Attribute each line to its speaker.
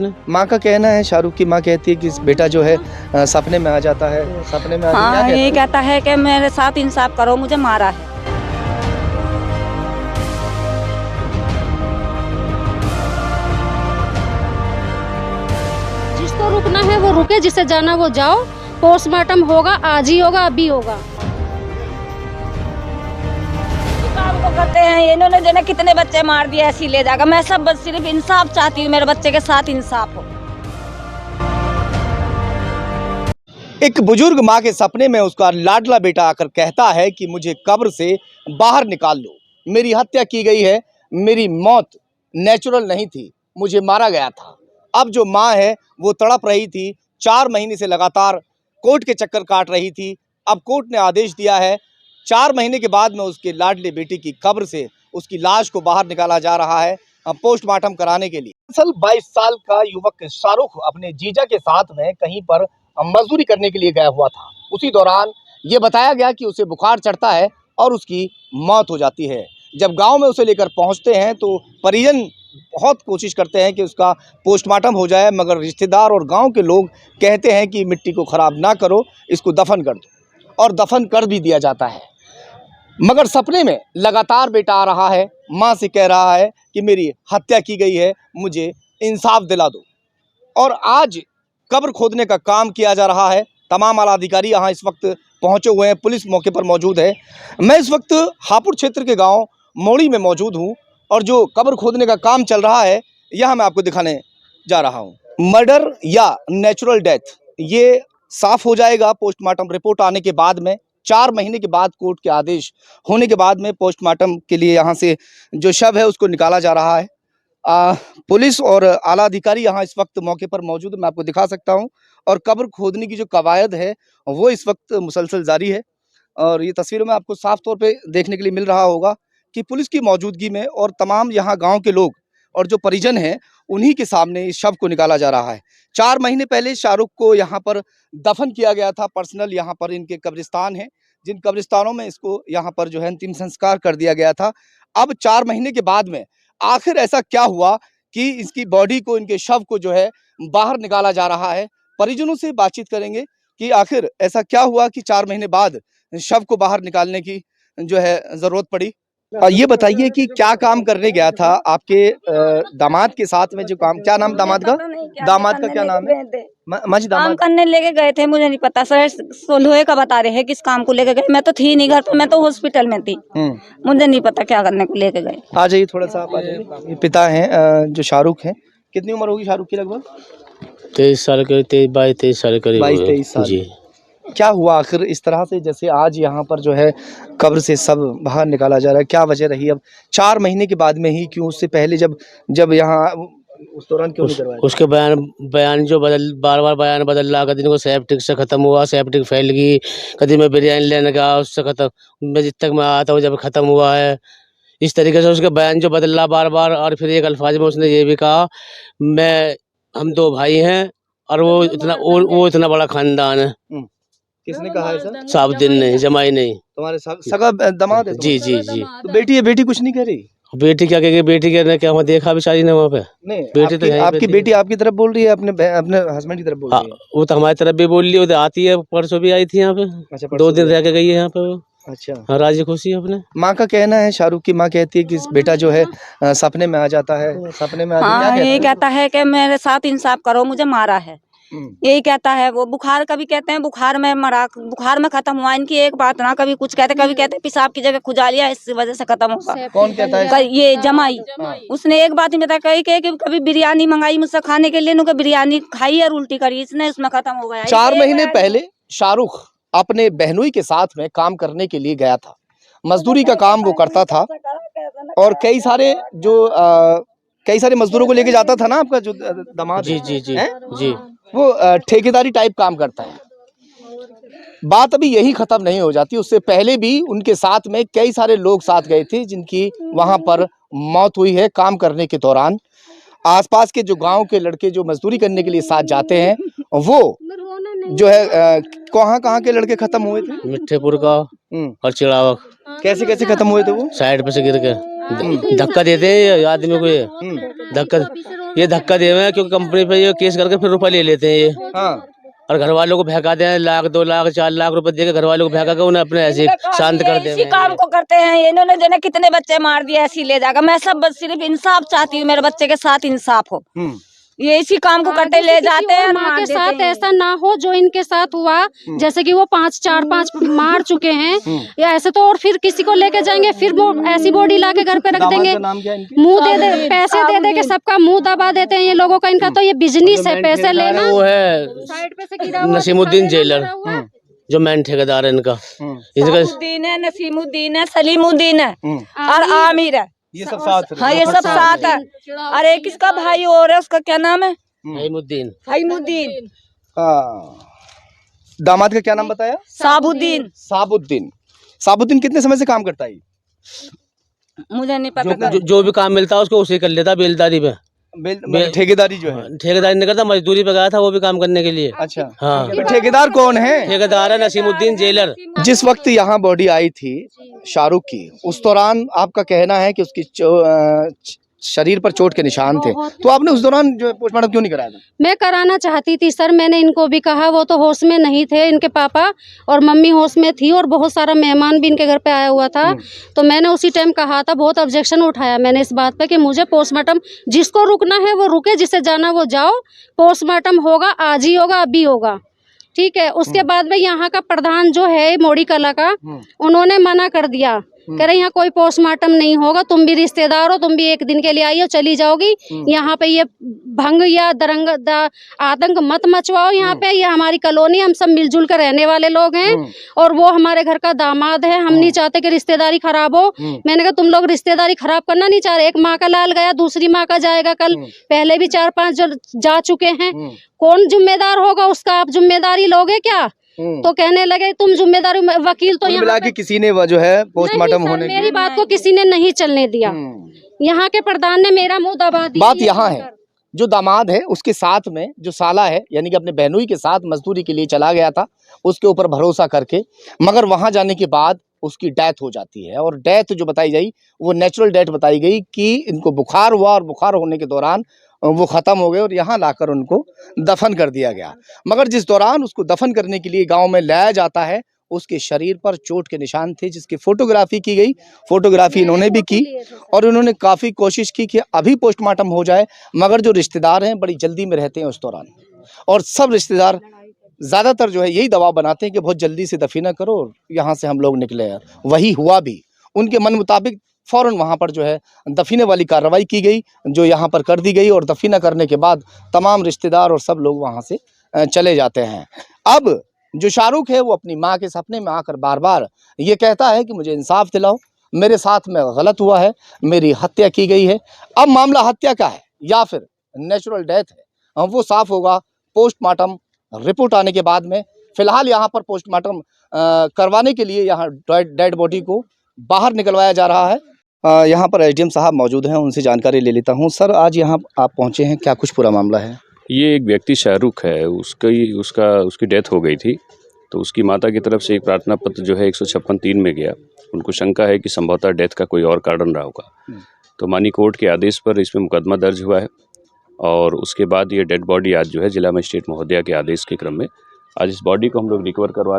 Speaker 1: माँ का कहना है, शाहरुख की माँ कहती है कि बेटा जो है सपने में आ जाता है, सपने में
Speaker 2: हाँ, ये कहता है कि मेरे साथ इंसाफ करो, मुझे मारा है।
Speaker 3: जिसको रुकना है वो रुके, जिसे जाना वो जाओ। पोस्टमार्टम होगा, आज ही होगा, अभी होगा।
Speaker 2: काम तो करते हैं, इन्होंने जो कितने बच्चे मार दिए, ऐसे ही ले जाकर। मैं सब बस सिर्फ इंसाफ चाहती हूँ, मेरे बच्चे के साथ इंसाफ हो।
Speaker 1: एक बुजुर्ग माँ के सपने में उसका लाडला बेटा आकर कहता है कि मुझे कब्र से बाहर निकाल लो, मेरी हत्या की गई है, मेरी मौत नेचुरल नहीं थी, मुझे मारा गया था। अब जो माँ है वो तड़प रही थी, 4 महीने से लगातार कोर्ट के चक्कर काट रही थी। अब कोर्ट ने आदेश दिया है, 4 महीने के बाद में उसके लाडले बेटे की कब्र से उसकी लाश को बाहर निकाला जा रहा है पोस्टमार्टम कराने के लिए। दरअसल 22 साल का युवक शाहरुख अपने जीजा के साथ में कहीं पर मजदूरी करने के लिए गया हुआ था। उसी दौरान ये बताया गया कि उसे बुखार चढ़ता है और उसकी मौत हो जाती है। जब गांव में उसे लेकर पहुंचते हैं तो परिजन बहुत कोशिश करते हैं कि उसका पोस्टमार्टम हो जाए, मगर रिश्तेदार और गांव के लोग कहते हैं कि मिट्टी को ख़राब ना करो, इसको दफन कर दो, और दफन कर भी दिया जाता है। मगर सपने में लगातार बेटा आ रहा है, माँ से कह रहा है कि मेरी हत्या की गई है, मुझे इंसाफ दिला दो। और आज कब्र खोदने का काम किया जा रहा है। तमाम आला अधिकारी यहाँ इस वक्त पहुँचे हुए हैं, पुलिस मौके पर मौजूद है। मैं इस वक्त हापुड़ क्षेत्र के गांव मोड़ी में मौजूद हूँ और जो कब्र खोदने का काम चल रहा है यह मैं आपको दिखाने जा रहा हूँ। मर्डर या नेचुरल डेथ ये साफ हो जाएगा पोस्टमार्टम रिपोर्ट आने के बाद में। 4 महीने के बाद कोर्ट के आदेश होने के बाद में पोस्टमार्टम के लिए यहाँ से जो शव है उसको निकाला जा रहा है। पुलिस और आला अधिकारी यहाँ इस वक्त मौके पर मौजूद है, मैं आपको दिखा सकता हूँ। और कब्र खोदने की जो कवायद है वो इस वक्त मुसलसल जारी है। और ये तस्वीरों में आपको साफ तौर पे देखने के लिए मिल रहा होगा कि पुलिस की मौजूदगी में और तमाम यहाँ गांव के लोग और जो परिजन हैं उन्हीं के सामने इस शव को निकाला जा रहा है। 4 महीने पहले शाहरुख को यहाँ पर दफन किया गया था। पर्सनल यहाँ पर इनके कब्रिस्तान हैं, जिन कब्रिस्तानों में इसको यहाँ पर जो है अंतिम संस्कार कर दिया गया था। अब 4 महीने के बाद में आखिर ऐसा क्या हुआ कि इसकी बॉडी को, इनके शव को जो है बाहर निकाला जा रहा है। परिजनों से बातचीत करेंगे कि आखिर ऐसा क्या हुआ कि 4 महीने बाद शव को बाहर निकालने की जो है ज़रूरत पड़ी। ये बताइए कि क्या काम करने गया था आपके दामाद के साथ में? जो काम, क्या नाम दामाद का? दामाद का क्या नाम है? मज
Speaker 2: काम
Speaker 1: दामाद
Speaker 2: करने लेके गए थे, मुझे नहीं पता सर। सोलह का बता रहे हैं किस काम को लेके गए। मैं तो थी नहीं घर पे, मैं तो हॉस्पिटल में थी, मुझे नहीं पता क्या करने को लेके गए।
Speaker 1: आ जाइए थोड़ा सा, आप आ जाइए। ये पिता हैं जो शाहरुख हैं। कितनी उम्र होगी शाहरुख की? लगभग
Speaker 4: 23 साल के, 22-23 साल करीब
Speaker 1: 22-23 साल जी। क्या हुआ आखिर इस तरह से, जैसे आज यहाँ पर जो है कब्र से सब बाहर निकाला जा रहा है, क्या वजह रही? अब 4 महीने के बाद में ही क्यों? उससे पहले जब यहाँ उस दौरान क्यों नहीं करवाया?
Speaker 4: उसके बयान जो बार बार बयान बदल रहा। कभी को सेप्टिक से खत्म हुआ, सेप्टिक फैल गई, कभी मैं बिरयानी लेने गया उससे खत्म, मैं जित तक मैं आता हूँ जब खत्म हुआ है। इस तरीके से उसके बयान जो बदल रहा बार बार। और फिर एक अल्फाज में उसने ये भी कहा, हम 2 भाई हैं और वो इतना बड़ा खानदान है।
Speaker 1: किसने कहा है सर?
Speaker 4: साबुद्दीन नहीं, जमाई नहीं,
Speaker 1: तुम्हारे सगा दामाद है?
Speaker 4: जी जी जी।
Speaker 1: तो बेटी कुछ नहीं कह रही?
Speaker 4: बेटी क्या कहेगी? बेटी कहने क्या, वहाँ देखा बेचारी ने वहाँ पे?
Speaker 1: नहीं,
Speaker 4: बेटी तो
Speaker 1: आपकी बेटी आपकी तरफ बोल रही है, अपने हस्बैंड की तरफ बोल रही है?
Speaker 4: वो तो हमारी तरफ भी बोल रही है, उधर आती है, परसों भी आई थी यहाँ पे।
Speaker 1: अच्छा,
Speaker 4: 2 दिन रह के गई है यहाँ पे वो।
Speaker 1: अच्छा,
Speaker 4: हाँ, राजी खुशी अपने।
Speaker 1: माँ का कहना है, शाहरुख की माँ कहती है कि बेटा जो है सपने में आ जाता है, सपने में
Speaker 2: हाँ, ये कहता है कि मेरे साथ इंसाफ करो, मुझे मारा है, यही कहता है वो। बुखार कभी कहते हैं बुखार में मरा, बुखार में खत्म हुआ। इनकी एक बात ना, कभी कुछ कहते, कभी कहते पेशाब की जगह खुजालिया, इस वजह से खत्म होगा।
Speaker 1: कौन कहता है?
Speaker 2: ये जमाई। उसने एक बात ही बताया, कही कि कभी बिरयानी मंगाई मुझसे खाने के लिए, नुके बिरयानी खाई और उल्टी करी, इसने उसमें खत्म हो गया।
Speaker 1: 4 महीने पहले शाहरुख अपने बहनोई के साथ में काम करने के लिए गया था। मजदूरी का काम वो करता था और कई सारे मजदूरों को लेके जाता था ना आपका जो दामाद?
Speaker 4: जी जी जी जी।
Speaker 1: वो ठेकेदारी टाइप काम करता है। बात अभी यही खत्म नहीं हो जाती, उससे पहले भी उनके साथ में कई सारे लोग साथ गए थे जिनकी वहां पर मौत हुई है काम करने के दौरान। आसपास के जो गांव के लड़के जो मजदूरी करने के लिए साथ जाते हैं वो जो है कहाँ के लड़के खत्म हुए थे?
Speaker 4: मिठ्ठेपुर का और चिड़ावक।
Speaker 1: कैसे खत्म हुए थे वो?
Speaker 4: साइड पे से गिर के धक्का देते हैं आदमी को, ये धक्का ये धक्का दे हुए हैं क्योंकि कंपनी पे ये केस करके फिर रुपए ले लेते हैं ये।
Speaker 1: हाँ
Speaker 4: और घर वालों को बहकाते हैं, 1 लाख 2 लाख 4 लाख रुपए देके घर वालों को बहका के उन्हें अपने ऐसे शांत कर दे।
Speaker 2: इसी काम को करते हैं, इन्होंने जने कितने बच्चे मार दिए, ऐसे ही ले जाकर। मैं सब बस सिर्फ इंसाफ चाहती हूँ, मेरे बच्चे के साथ इंसाफ हो। ये इसी काम को करते ले जाते हैं।
Speaker 3: माँ के साथ ऐसा ना हो जो इनके साथ हुआ, जैसे कि वो 4-5 मार चुके हैं या ऐसे, तो और फिर किसी को लेके जाएंगे, फिर वो ऐसी बॉडी ला के घर पे रख देंगे। मुंह दे पैसे दे के सबका मुंह दबा देते हैं ये लोगों का। इनका तो ये बिजनेस है, पैसे लेना।
Speaker 4: वो है
Speaker 3: साइड पे से गिरा हुआ
Speaker 4: नसीमुद्दीन जेलर, जो मेन ठेकेदार है इनका।
Speaker 2: साबुद्दीन है, नसीमुद्दीन है, सलीमुद्दीन है और आमिर है।
Speaker 1: ये सब साथ।
Speaker 2: हाँ ये सब साथ है। अरे किसका भाई और है, उसका क्या नाम है?
Speaker 4: फहीमुद्दीन।
Speaker 2: फहीमुद्दीन।
Speaker 1: हाँ। दामाद का क्या नाम बताया?
Speaker 2: साबुद्दीन।
Speaker 1: साबुद्दीन। साबुद्दीन कितने समय से काम करता है?
Speaker 2: मुझे नहीं पता।
Speaker 4: जो भी काम मिलता है उसको उसे कर लेता, बेलदारी पे।
Speaker 1: मतलब ठेकेदारी जो है,
Speaker 4: ठेकेदारी नहीं करता, मजदूरी पे गया था वो भी काम करने के लिए।
Speaker 1: अच्छा
Speaker 4: हाँ।
Speaker 1: तो ठेकेदार कौन है?
Speaker 4: ठेकेदार है नसीमुद्दीन जेलर।
Speaker 1: जिस वक्त यहाँ बॉडी आई थी शाहरुख की, उस दौरान आपका कहना है कि उसकी शरीर पर चोट के निशान थे, तो आपने उस दौरान जो पोस्टमार्टम क्यों नहीं कराया था?
Speaker 3: मैं कराना चाहती थी सर, मैंने इनको भी कहा, वो तो होश में नहीं थे, इनके पापा और मम्मी होश में थी और बहुत सारा मेहमान भी इनके घर पे आया हुआ था। तो मैंने उसी टाइम कहा था, बहुत ऑब्जेक्शन उठाया मैंने इस बात पे कि मुझे पोस्टमार्टम, जिसको रुकना है वो रुके, जिसे जाना वो जाओ, पोस्टमार्टम होगा, आज ही होगा, अभी होगा, ठीक है। उसके बाद में यहाँ का प्रधान जो है मोड़ी कला का, उन्होंने मना कर दिया, कह रहे यहाँ कोई पोस्टमार्टम नहीं होगा, तुम भी रिश्तेदार हो, तुम भी एक दिन के लिए आई हो, चली जाओगी। यहाँ पे ये भंग या आतंक मत मचवाओ, यहाँ पे ये हमारी कॉलोनी, हम सब मिलजुल कर रहने वाले लोग हैं और वो हमारे घर का दामाद है, हम नहीं चाहते कि रिश्तेदारी खराब हो। मैंने कहा तुम लोग रिश्तेदारी खराब करना नहीं चाह रहे, एक माँ का लाल गया, दूसरी माँ का जाएगा कल, पहले भी 4-5 जो जा चुके हैं, कौन जिम्मेदार होगा उसका? आप जिम्मेदारी लोगे क्या? तो कहने लगे तुम जिम्मेदारी, वकील तो यहाँ
Speaker 1: के किसी ने जो है पोस्टमार्टम होने की,
Speaker 3: मेरी बात को किसी ने नहीं चलने दिया। यहाँ के प्रधान ने मेरा मुंह दबा दिया।
Speaker 1: बात यहाँ है, जो दामाद है उसके साथ में जो साला है, यानी कि अपने बहनोई के साथ मजदूरी के लिए चला गया था, उसके ऊपर भरोसा करके, मगर वहां जाने के बाद उसकी डेथ हो जाती है। और डेथ जो बताई गई वो नेचुरल डेथ बताई गई कि इनको बुखार हुआ और बुखार होने के दौरान वो ख़त्म हो गए और यहाँ लाकर उनको दफन कर दिया गया। मगर जिस दौरान उसको दफन करने के लिए गांव में लाया जाता है, उसके शरीर पर चोट के निशान थे, जिसकी फोटोग्राफी की गई। फोटोग्राफी इन्होंने भी की और इन्होंने काफ़ी कोशिश की कि अभी पोस्टमार्टम हो जाए, मगर जो रिश्तेदार हैं बड़ी जल्दी में रहते हैं उस दौरान, और सब रिश्तेदार ज़्यादातर जो है यही दबाव बनाते हैं कि बहुत जल्दी से दफीना करो और यहाँ से हम लोग निकले। वही हुआ भी, उनके मन मुताबिक फ़ौरन वहाँ पर जो है दफीने वाली कार्रवाई की गई, जो यहाँ पर कर दी गई, और दफीना करने के बाद तमाम रिश्तेदार और सब लोग वहाँ से चले जाते हैं। अब जो शाहरुख है वो अपनी माँ के सपने में आकर बार बार ये कहता है कि मुझे इंसाफ दिलाओ, मेरे साथ में गलत हुआ है, मेरी हत्या की गई है। अब मामला हत्या का है या फिर नेचुरल डेथ है, वो साफ होगा पोस्टमार्टम रिपोर्ट आने के बाद में। फिलहाल यहाँ पर पोस्टमार्टम करवाने के लिए यहाँ डेड बॉडी को बाहर निकलवाया जा रहा है। यहाँ पर एसडीएम साहब मौजूद हैं, उनसे जानकारी ले लेता हूँ। सर, आज यहाँ आप पहुँचे हैं, क्या कुछ पूरा मामला है?
Speaker 5: ये एक व्यक्ति शाहरुख है, उसकी डेथ हो गई थी, तो उसकी माता की तरफ से एक प्रार्थना पत्र जो है 156(3) में गया। उनको शंका है कि संभवतः डेथ का कोई और कारण रहा होगा, तो माननीय कोर्ट के आदेश पर इसमें मुकदमा दर्ज हुआ है। और उसके बाद ये डेड बॉडी आज जो है जिला मजिस्ट्रेट महोदया के आदेश के क्रम में आज इस बॉडी को हम लोग रिकवर करवा रहे हैं।